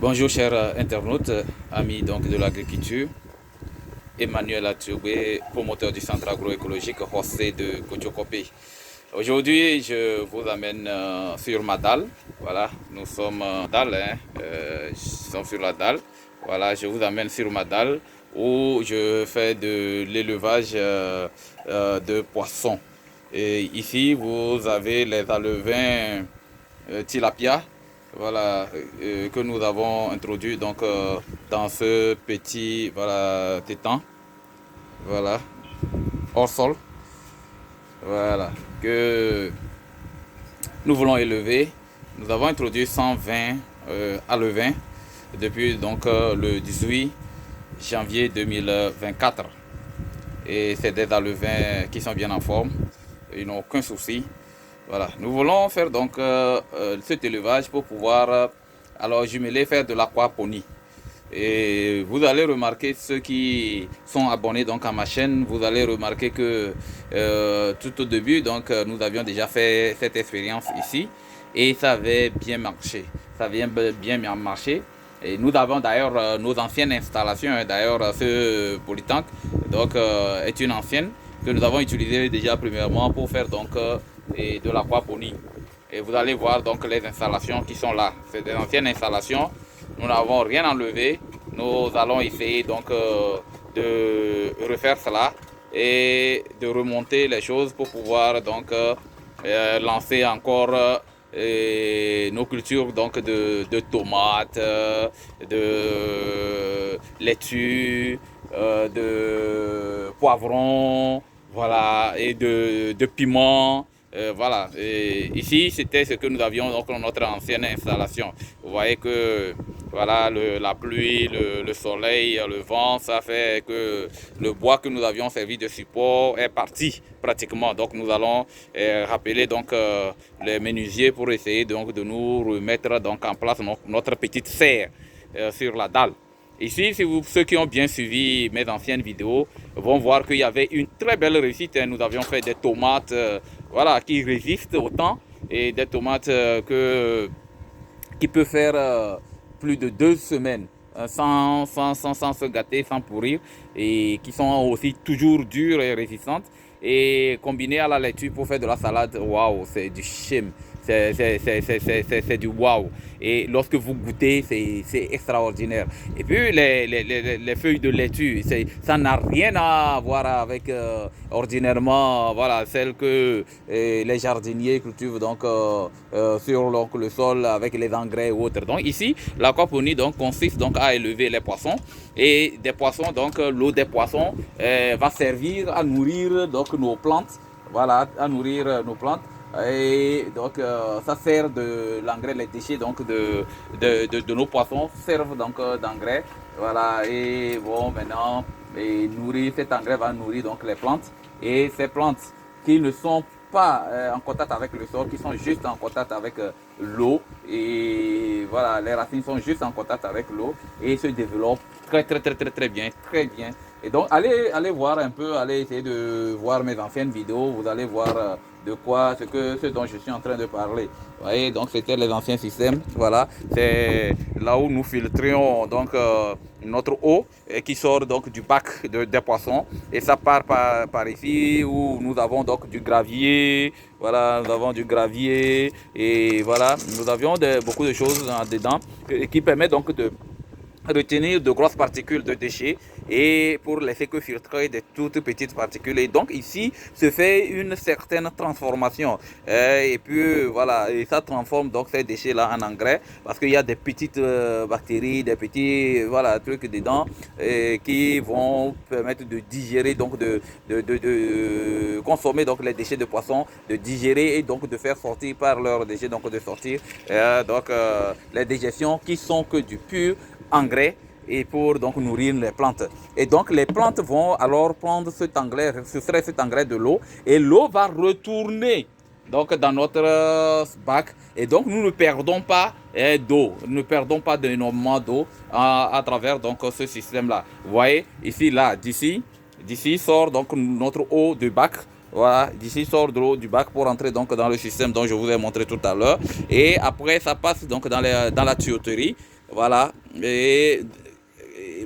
Bonjour chers internautes, amis donc de l'agriculture. Emmanuel Atoubé, promoteur du centre agroécologique José de Kotiokope. Aujourd'hui, je vous amène sur ma dalle. Voilà, nous sommes dalle, nous sommes sur la dalle. Voilà, je vous amène sur ma dalle où je fais de l'élevage de poissons. Et ici, vous avez les alevins tilapia, voilà, que nous avons introduit donc dans ce petit voilà tétang, voilà, hors sol, voilà, que nous voulons élever. Nous avons introduit 120 alevins depuis donc le 18 janvier 2024 et c'est des alevins qui sont bien en forme, ils n'ont aucun souci. Voilà, nous voulons faire donc cet élevage pour pouvoir alors jumeler, faire de l'aquaponie. Et vous allez remarquer, ceux qui sont abonnés donc à ma chaîne, vous allez remarquer que tout au début donc nous avions déjà fait cette expérience ici et ça avait bien marché. Ça vient bien marché. Et nous avons d'ailleurs nos anciennes installations, d'ailleurs ce polytank donc est une ancienne que nous avons utilisée déjà premièrement pour faire donc et de l'aquaponie. Et vous allez voir donc les installations qui sont là. C'est des anciennes installations. Nous n'avons rien enlevé. Nous allons essayer donc de refaire cela et de remonter les choses pour pouvoir donc lancer encore nos cultures donc de tomates, de laitue, de poivrons, voilà, et de piments. Voilà, et ici c'était ce que nous avions donc dans notre ancienne installation. Vous voyez que voilà, la pluie, le soleil, le vent, ça fait que le bois que nous avions servi de support est parti pratiquement. Donc nous allons rappeler donc les menuisiers pour essayer donc de nous remettre donc en place notre petite serre sur la dalle. Ici, ceux qui ont bien suivi mes anciennes vidéos vont voir qu'il y avait une très belle réussite. Nous avions fait des tomates voilà, qui résistent au temps et des tomates qui peuvent faire plus de 2 semaines sans se gâter, sans pourrir et qui sont aussi toujours dures et résistantes. Et combinées à la laitue pour faire de la salade, waouh, c'est du chim. C'est du waouh. Et lorsque vous goûtez, c'est extraordinaire. Et puis les feuilles de laitue, ça n'a rien à voir avec ordinairement voilà, celles que les jardiniers cultivent donc, sur donc, le sol avec les engrais ou autres. Donc ici, l'aquaponie donc, consiste donc à élever les poissons. Et des poissons, donc l'eau des poissons va servir à nourrir donc, nos plantes. Voilà, à nourrir nos plantes. Et donc ça sert de l'engrais, les déchets donc de nos poissons servent donc d'engrais. Voilà, et bon maintenant cet engrais va nourrir donc les plantes. Et ces plantes qui ne sont pas en contact avec le sol, qui sont juste en contact avec l'eau, et voilà, les racines sont juste en contact avec l'eau et se développent très bien, très bien. Et donc allez voir un peu, allez essayer de voir mes anciennes vidéos, vous allez voir de quoi, ce dont je suis en train de parler. Vous voyez, donc c'était les anciens systèmes, voilà, c'est là où nous filtrions donc notre eau qui sort donc du bac des poissons et ça part par ici où nous avons donc du gravier, voilà, nous avons du gravier et voilà, nous avions beaucoup de choses dedans qui permettent donc de retenir de grosses particules de déchets et pour laisser que filtrer de toutes petites particules. Et donc ici se fait une certaine transformation et puis voilà, et ça transforme donc ces déchets là en engrais parce qu'il y a des petites bactéries, des petits voilà trucs dedans qui vont permettre de digérer donc de consommer donc les déchets de poisson, de digérer et donc de faire sortir par leurs déchets donc de sortir les digestions qui sont que du pur engrais et pour donc nourrir les plantes. Et donc les plantes vont alors prendre cet engrais, ce serait cet engrais de l'eau, et l'eau va retourner donc dans notre bac et donc nous ne perdons pas d'eau, nous ne perdons pas d'énormément d'eau à travers donc ce système là. Vous voyez ici là, d'ici sort donc notre eau du bac. Voilà, d'ici sort de l'eau du bac pour entrer donc dans le système dont je vous ai montré tout à l'heure. Et après, ça passe donc dans la tuyauterie Voilà. Et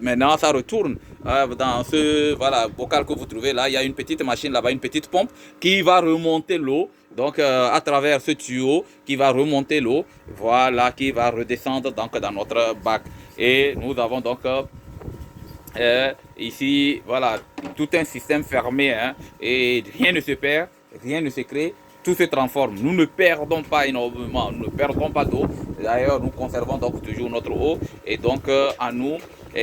maintenant, ça retourne dans ce voilà, bocal que vous trouvez là. Il y a une petite machine là-bas, une petite pompe qui va remonter l'eau. Donc, à travers ce tuyau qui va remonter l'eau, voilà, qui va redescendre donc, dans notre bac. Et nous avons donc ici, voilà, tout un système fermé, hein, et rien ne se perd, rien ne se crée, tout se transforme. Nous ne perdons pas énormément, nous ne perdons pas d'eau. D'ailleurs, nous conservons donc toujours notre eau, et donc à nous,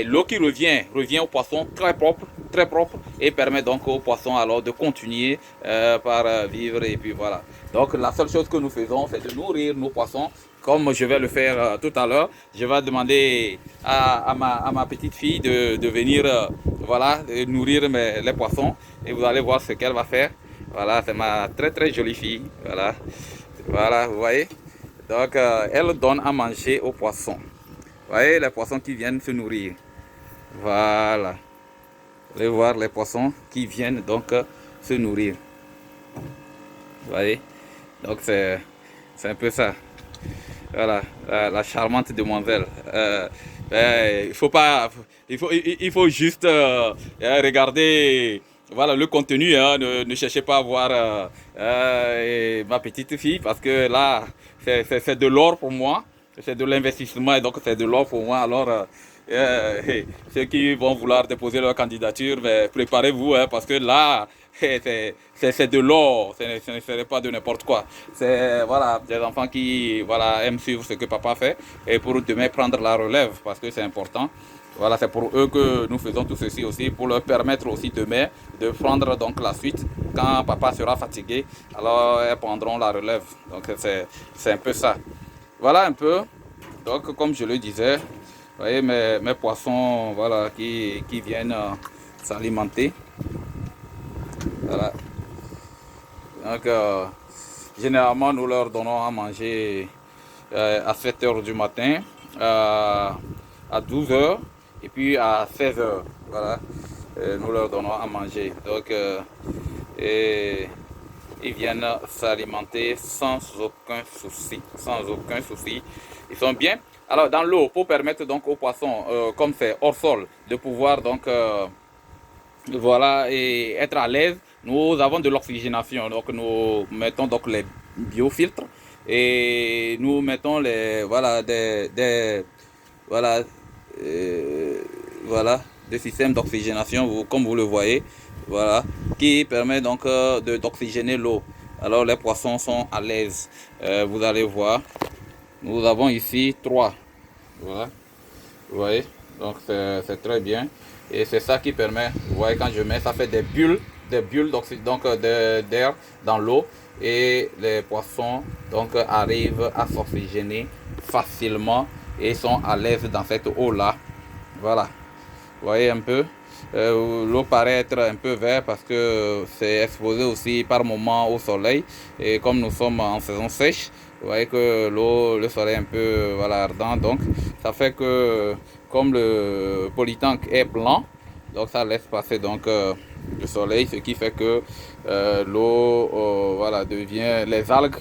l'eau qui revient aux poissons très propre, et permet donc aux poissons alors de continuer par vivre, et puis voilà. Donc la seule chose que nous faisons, c'est de nourrir nos poissons comme je vais le faire tout à l'heure. Je vais demander à ma petite fille de venir voilà, nourrir les poissons. Et vous allez voir ce qu'elle va faire. Voilà, c'est ma très jolie fille. Voilà, voilà, vous voyez. Donc, elle donne à manger aux poissons. Vous voyez, les poissons qui viennent se nourrir. Voilà. Vous allez voir les poissons qui viennent donc se nourrir. Vous voyez. Donc, c'est un peu ça. Voilà, la charmante demoiselle. Il faut pas, il faut juste regarder, voilà, le contenu. Hein, ne cherchez pas à voir ma petite fille parce que là, c'est de l'or pour moi. C'est de l'investissement et donc c'est de l'or pour moi. Alors, ceux qui vont vouloir déposer leur candidature, préparez-vous hein, parce que là, c'est de l'or, ce ne serait pas de n'importe quoi. C'est voilà, des enfants qui voilà, aiment suivre ce que papa fait et pour demain prendre la relève parce que c'est important. Voilà, c'est pour eux que nous faisons tout ceci aussi, pour leur permettre aussi demain de prendre donc la suite. Quand papa sera fatigué, alors elles prendront la relève. Donc c'est un peu ça. Voilà un peu. Donc comme je le disais, vous voyez mes poissons voilà, qui viennent s'alimenter. Voilà. Donc, généralement, nous leur donnons à manger à 7 heures du matin, à 12 heures et puis à 16 heures. Voilà. Nous leur donnons à manger. Donc, et ils viennent s'alimenter sans aucun souci. Sans aucun souci. Ils sont bien. Alors, dans l'eau, pour permettre donc aux poissons, comme c'est hors sol, de pouvoir donc voilà, et être à l'aise, nous avons de l'oxygénation. Donc nous mettons donc les biofiltres et nous mettons les voilà voilà voilà des systèmes d'oxygénation comme vous le voyez, voilà, qui permet donc d'oxygéner l'eau. Alors les poissons sont à l'aise. Vous allez voir, nous avons ici 3. Voilà, vous voyez, donc c'est très bien. Et c'est ça qui permet, vous voyez, quand je mets, ça fait des bulles donc d'air dans l'eau. Et les poissons donc arrivent à s'oxygéner facilement et sont à l'aise dans cette eau-là. Voilà, vous voyez un peu. L'eau paraît être un peu verte parce que c'est exposé aussi par moment au soleil. Et comme nous sommes en saison sèche, vous voyez que l'eau, le soleil est un peu voilà, ardent. Donc ça fait que comme le polytank est blanc, donc ça laisse passer donc le soleil, ce qui fait que l'eau voilà, devient, les algues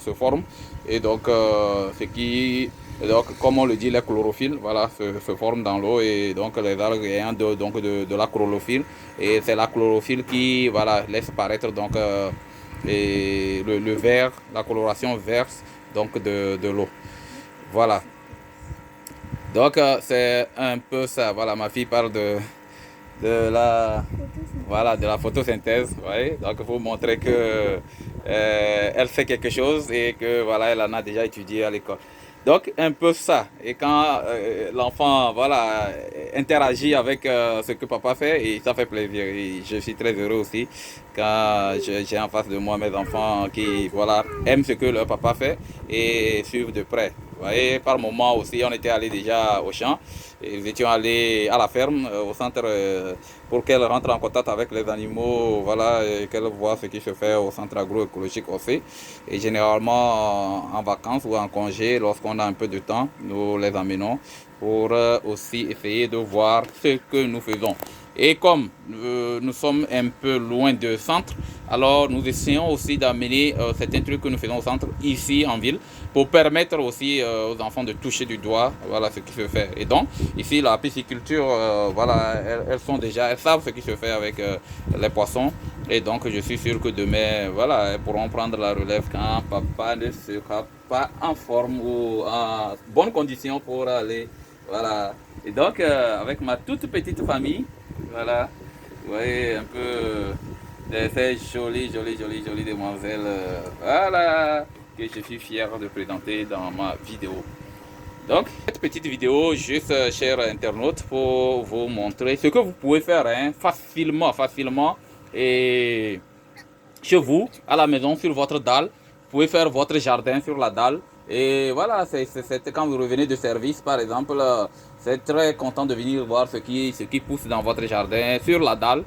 se forment. Et donc ce qui donc, comme on le dit, les chlorophylles voilà, se forment dans l'eau et donc les algues ayant de la chlorophylle. Et c'est la chlorophylle qui voilà, laisse paraître donc, et le vert, la coloration verte donc, de l'eau. Voilà. Donc c'est un peu ça. Voilà, ma fille parle de la photosynthèse. Ouais. Donc il faut montrer que elle fait quelque chose et que voilà, elle en a déjà étudié à l'école. Donc un peu ça. Et quand l'enfant voilà interagit avec ce que papa fait, et ça fait plaisir. Et je suis très heureux aussi quand j'ai en face de moi mes enfants qui voilà aiment ce que leur papa fait et suivent de près. Vous voyez, par moment aussi, on était allé déjà au champ. Et nous étions allés à la ferme, au centre, pour qu'elle rentre en contact avec les animaux, voilà, et qu'elle voit ce qui se fait au centre agroécologique aussi. Et généralement, en vacances ou en congé, lorsqu'on a un peu de temps, nous les amenons pour aussi essayer de voir ce que nous faisons. Et comme nous sommes un peu loin du centre, alors nous essayons aussi d'amener certains trucs que nous faisons au centre ici en ville pour permettre aussi aux enfants de toucher du doigt, voilà ce qui se fait. Et donc ici la pisciculture, voilà, elles savent ce qui se fait avec les poissons. Et donc je suis sûr que demain, voilà, elles pourront prendre la relève quand papa ne sera pas en forme ou en bonne condition pour aller, voilà. Et donc avec ma toute petite famille, voilà, vous voyez un peu ces jolies demoiselles, voilà, que je suis fier de présenter dans ma vidéo. Donc, cette petite vidéo, juste, chers internautes, pour vous montrer ce que vous pouvez faire hein, facilement, et chez vous, à la maison, sur votre dalle. Vous pouvez faire votre jardin sur la dalle. Et voilà, c'est quand vous revenez de service, par exemple, c'est très content de venir voir ce qui pousse dans votre jardin, sur la dalle,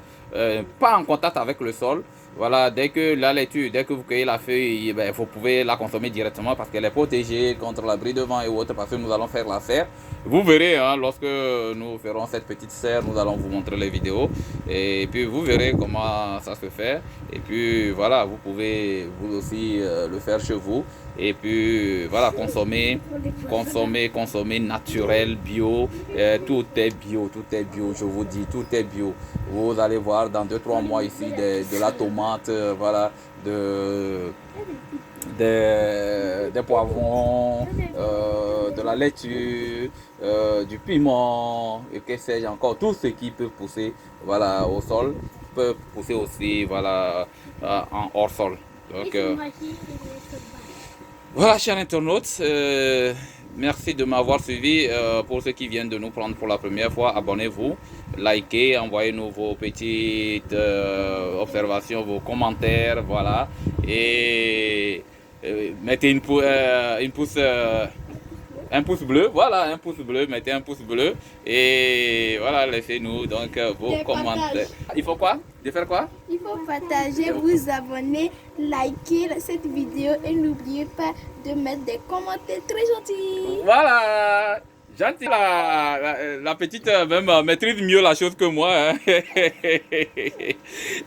pas en contact avec le sol. Voilà, dès que la laitue, dès que vous cueillez la feuille, ben, vous pouvez la consommer directement parce qu'elle est protégée contre l'abri de vent et autres, parce que nous allons faire la serre. Vous verrez, hein, lorsque nous ferons cette petite serre, nous allons vous montrer les vidéos. Et puis vous verrez comment ça se fait. Et puis voilà, vous pouvez vous aussi le faire chez vous. Et puis voilà, consommer naturel, bio. Tout est bio, je vous dis, tout est bio. Vous allez voir dans 2-3 mois ici de la tomate, voilà, des poivrons, de la laitue, du piment, et que sais-je encore, tout ce qui peut pousser, voilà, au sol, peut pousser aussi, voilà, en hors sol. Donc, voilà, chers internautes, merci de m'avoir suivi. Pour ceux qui viennent de nous prendre pour la première fois, abonnez-vous, likez, envoyez-nous vos petites observations, vos commentaires, voilà. Et mettez un pouce bleu, voilà, un pouce bleu, mettez un pouce bleu. Et voilà, laissez-nous donc vos commentaires. Il faut quoi? De faire quoi? Il faut partager, vous abonner, liker cette vidéo et n'oubliez pas de mettre des commentaires très gentils. Voilà, gentil. La petite même maîtrise mieux la chose que moi. Hein.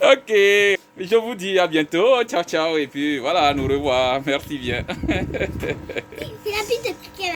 Ok, je vous dis à bientôt. Ciao, ciao. Et puis voilà, nous revoir. Merci bien. C'est la petite